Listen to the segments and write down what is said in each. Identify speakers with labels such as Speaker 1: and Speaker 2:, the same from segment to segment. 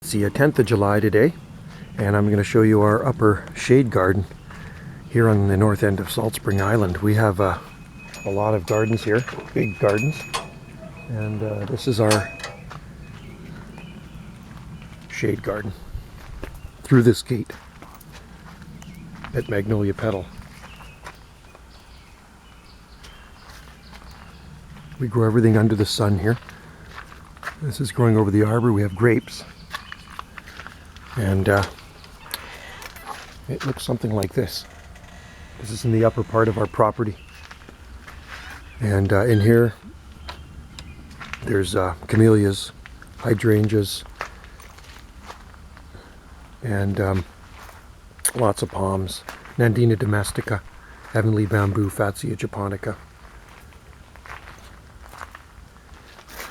Speaker 1: It's the 10th of July today, and I'm going to show you our upper shade garden here on the north end of Salt Spring Island. We have a lot of gardens here, big gardens, and this is our shade garden through this gate at Magnolia Petal. We grow everything under the sun here. This is growing over the arbor. We have grapes. And it looks something like this. This is in the upper part of our property. And in here, there's camellias, hydrangeas, and lots of palms. Nandina domestica, heavenly bamboo, Fatsia japonica.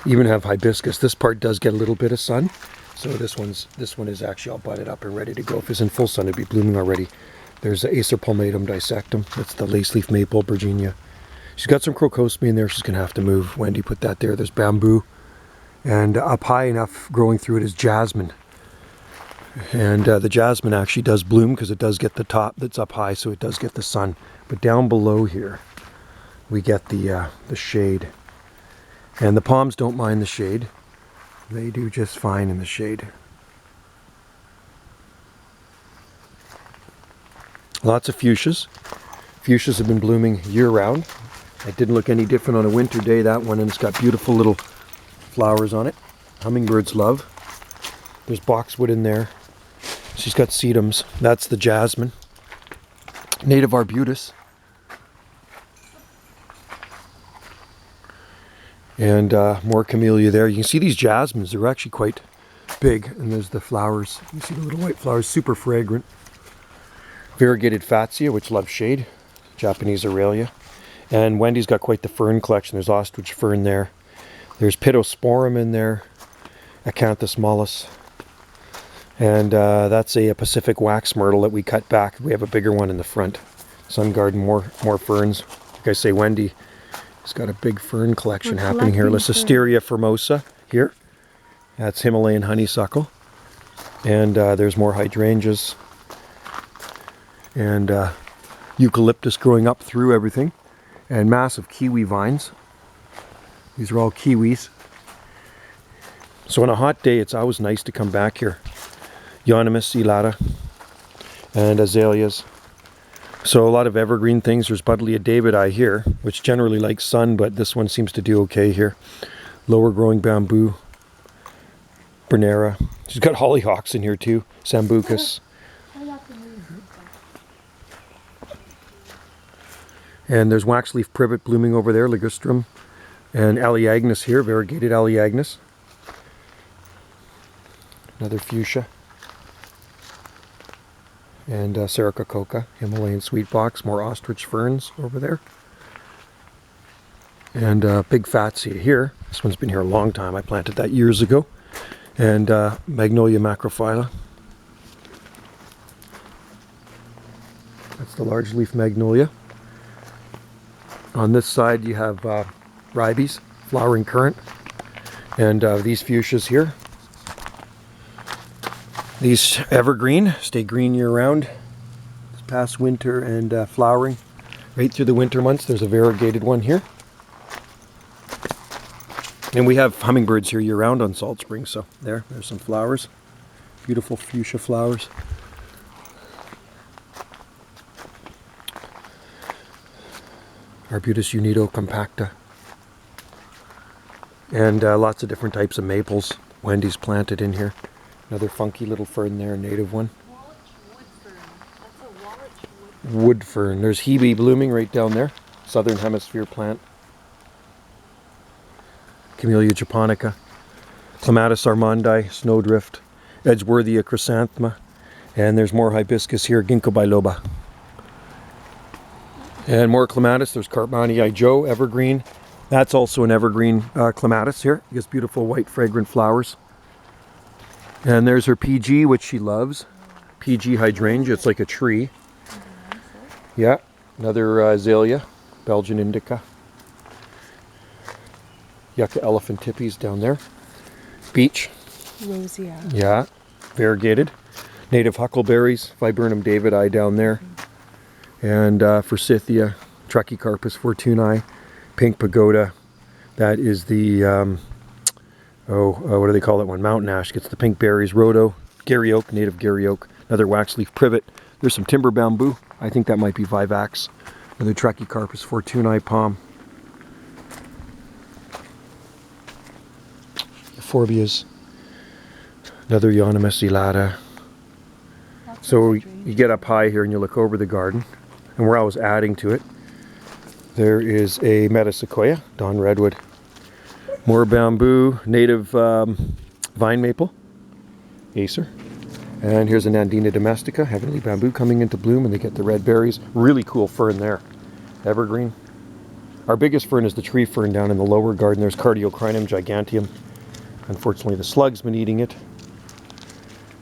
Speaker 1: Even have hibiscus. This part does get a little bit of sun. So this one is actually all budded up and ready to go. If it's in full sun, it'd be blooming already. There's Acer palmatum dissectum. That's the lace leaf maple, Virginia. She's got some crocosme in there. She's gonna have to move. Wendy put that there. There's bamboo, and up high enough growing through it is jasmine. And the jasmine actually does bloom because it does get the top that's up high, so it does get the sun. But down below here, we get the shade. And the palms don't mind the shade. They do just fine in the shade. Lots of fuchsias. Fuchsias have been blooming year-round. It didn't look any different on a winter day, that one, and it's got beautiful little flowers on it. Hummingbirds love. There's boxwood in there. She's got sedums. That's the jasmine. Native arbutus. And more camellia there. You can see these jasmines, they're actually quite big. And there's the flowers. You see the little white flowers, super fragrant. Variegated Fatsia, which loves shade. Japanese Aurelia. And Wendy's got quite the fern collection. There's ostrich fern there. There's Pittosporum in there. Acanthus mollus. And that's a Pacific wax myrtle that we cut back. We have a bigger one in the front. Sun garden, more ferns. Like I say, Wendy has got a big fern collection happening here. Lysesteria formosa here. That's Himalayan honeysuckle. And there's more hydrangeas. And eucalyptus growing up through everything. And massive kiwi vines. These are all kiwis. So on a hot day, it's always nice to come back here. Euonymus elata and azaleas. So a lot of evergreen things. There's Buddleia Davidii here, which generally likes sun, but this one seems to do okay here. Lower growing bamboo, Bernera. She's got hollyhocks in here too, Sambucus. And there's waxleaf privet blooming over there, Ligustrum. And Aleagnus here, variegated Aleagnus. Another fuchsia. And Serica, Himalayan sweetbox, more ostrich ferns over there. And big Fatsia here. This one's been here a long time. I planted that years ago. And Magnolia macrophylla. That's the large leaf magnolia. On this side you have ribes, flowering currant. And these fuchsias here. These evergreen, stay green year-round. This past winter and flowering right through the winter months. There's a variegated one here. And we have hummingbirds here year-round on Salt Spring, so there's some flowers. Beautiful fuchsia flowers. Arbutus unido compacta. And lots of different types of maples. Wendy's planted in here. Another funky little fern there, a native one. Wood fern. There's hebe blooming right down there. Southern hemisphere plant. Camellia japonica. Clematis armandi, snowdrift. Edgeworthia chrysanthema. And there's more hibiscus here, ginkgo biloba. And more clematis. There's Cartmanii Joe, evergreen. That's also an evergreen clematis here. It gets beautiful white fragrant flowers. And there's her PG, which she loves. PG hydrangea, it's like a tree. Yeah, another azalea, Belgian indica. Yucca elephantippes down there. Beech.
Speaker 2: Rosia.
Speaker 1: Yeah, variegated. Native huckleberries, Viburnum davidii down there. And Forsythia, Trachycarpus fortunei, pink pagoda. That is the, what do they call that one? Mountain ash, gets the pink berries. Rhodo, Gary oak, native Gary oak. Another waxleaf privet. There's some timber bamboo. I think that might be vivax. Another Trachycarpus fortunei palm. Forbias. Another Euonymus elata. So you get up high here and you look over the garden, and we're always adding to it. There is a Metasequoia, Dawn redwood. More bamboo, native vine maple, Acer. And here's an Andina domestica, heavenly bamboo coming into bloom, and they get the red berries. Really cool fern there, evergreen. Our biggest fern is the tree fern down in the lower garden. There's Cardiocrinum giganteum. Unfortunately, the slug's been eating it.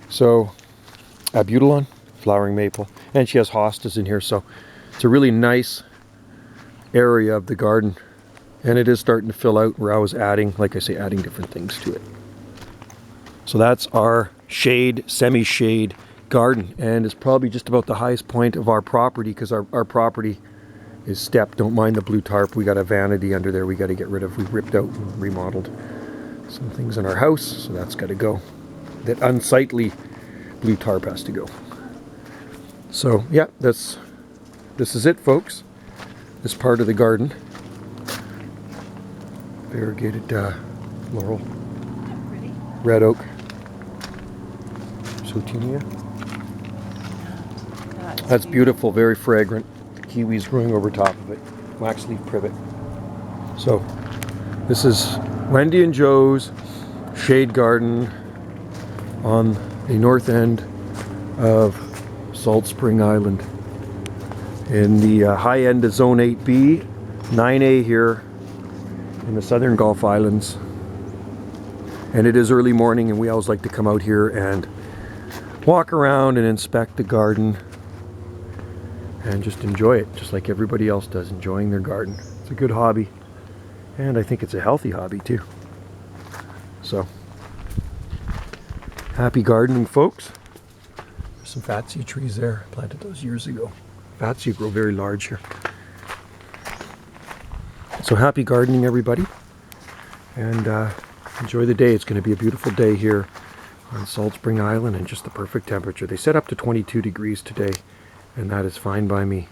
Speaker 1: So, Abutilon, flowering maple. And she has hostas in here, so it's a really nice area of the garden. And it is starting to fill out. We're always adding, like I say, adding different things to it. So that's our shade, semi-shade garden. And it's probably just about the highest point of our property, because our property is stepped. Don't mind the blue tarp. We got a vanity under there we got to get rid of. We ripped out and remodeled some things in our house, so that's got to go. That unsightly blue tarp has to go. So yeah, this is it, folks. This part of the garden. Variegated laurel, red oak, Sotinia. That's beautiful, very fragrant. The kiwis growing over top of it. Waxleaf privet. So this is Wendy and Joe's shade garden on the north end of Salt Spring Island. In the high end of Zone 8B, 9A here in the Southern Gulf Islands. And it is early morning, and we always like to come out here and walk around and inspect the garden and just enjoy it, just like everybody else does, enjoying their garden. It's a good hobby, and I think it's a healthy hobby too. So, happy gardening, folks. There's some fatsia trees there. I planted those years ago. Fatsia grow very large here. So happy gardening, everybody, and enjoy the day. It's going to be a beautiful day here on Salt Spring Island, and just the perfect temperature. They set up to 22 degrees today, and that is fine by me.